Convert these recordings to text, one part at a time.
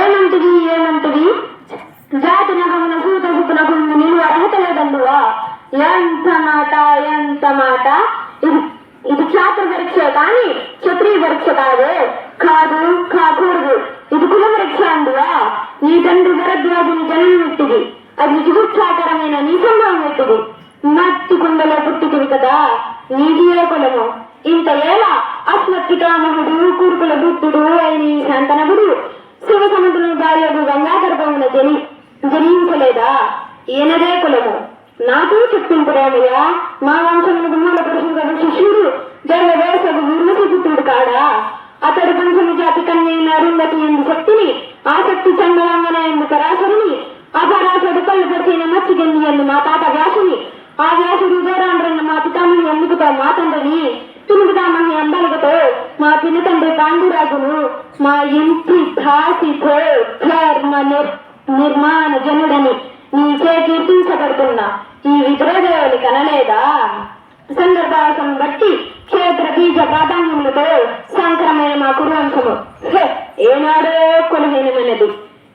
ఏమంటిది ఏమంటిది జాతి నగమున సూత సుతునకు నిలువ అర్హత లేదండువా? ఎంత మాట ఎంత మాట! ఇది క్షాత్ర పరీక్ష కానీ క్షత్రియ పరీక్ష కాదే. కాదు కాకూడదు. ఇది కుల పరీక్ష అందువా? నీ తండ్రి భరద్వాజుని జన్మ ఎట్టిది, అది చికిత్సాకరమైన నీ సంభవం ఎట్టిది. మట్టి కుండలో పుట్టితివి కదా, నీది ఏ కులము? ఇంత ఏలా అశ్వత్థికామహుడు కురుకుల బుద్ధుడు అయిన శాంతనవుడు శివ సముద్రుని భార్యకు గంగాగర్భమున జనించలేదా? ఈయనదే కులము. నాకు చెప్పింపురేమయ్యా, మా వంశములకు మూల పురుషుడు శిష్యుడు జన్మవేశకు ఊర్వశి పుత్రుడు కాడా? అతడు పంచమ జాతి కన్యైన అరుంధతి ఎందు శక్తిని, ఆసక్తి చండలంగన ఎందు పరాశరుని, అపరాశుడు కళ్ళు పడిచిన మత్స్యగంధి ఎందు మా తాత వ్యాసుని, ఆ వ్యాసుడు దూరాండ్రన్న మా పితామహి ఎందుకుతో మా తండ్రిని, పిలుపుతామహి అంబలకతో మా పిన్న తండ్రి పాండురాజును, మా ఇంటి దాసితో ధర్మ నిర్మాణ జనుడని నీచే కీర్తించబడుతున్నా ఈ విద్రోదేవుని కనలేదా? సందర్భాసం బట్టి క్షేత్ర బీజ ప్రాధాన్యములతో సంకరమైన మా కురువంశము ఏనాడో కొలుహీనమైనది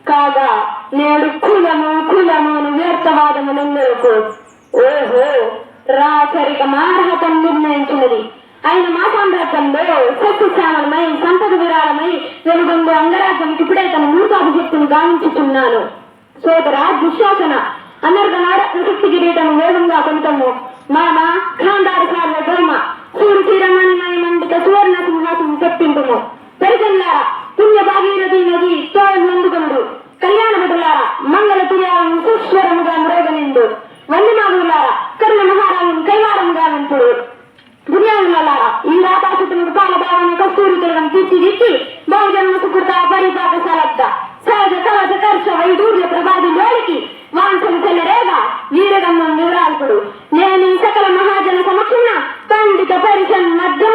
కాగా నేడు కులము కులము వ్యర్థవాదములందరకు ఓహో రాచరిక మార్హతం నిర్ణయించినది ఆయన మా సామ్రాజ్యంలో సత్యశ్యామలమై సంపద విరాళమై వెలుగొందు అంగరాజ్యంకి ఇప్పుడే తన మూర్ఖాభిషక్తిని గావించుచున్నాను. సోదరా దుశ్శాసన అనర్గనాడ శక్తి కిరీటం వేగంగా కొంతము మామ ఖాందారి సార్వభౌమ సూరి శ్రీరమణిమయ మండిత సువర్ణ సింహాసం తెప్పింపుము. పెరిగల్లారా పుణ్య భాగీరథి నది తోడు అందుకొండు. కళ్యాణ భటులారా మంగళ తుర్యాలను సుస్వరముగా మ్రోగనిండు. వందనాగులారా కర్ణ మహారాజును కైవారంగా వింపుడు. పుణ్యాలారా ఈ రాతాసుతునికి పాలభావాన్ని కస్తూరి తిరగం తీర్చిదిద్ది బహుజన్మ సుకృత పరిపాకశాలద్ద సహజ కవచ కర్ష వైడూర్య ప్రభాది లోనికి వాంఛలు చెల్లరేగా వీరగమ్మం వివరాల్పుడు. నేను ఈ సకల మహాజన సమక్షణ పండిత పరిషన్ మధ్య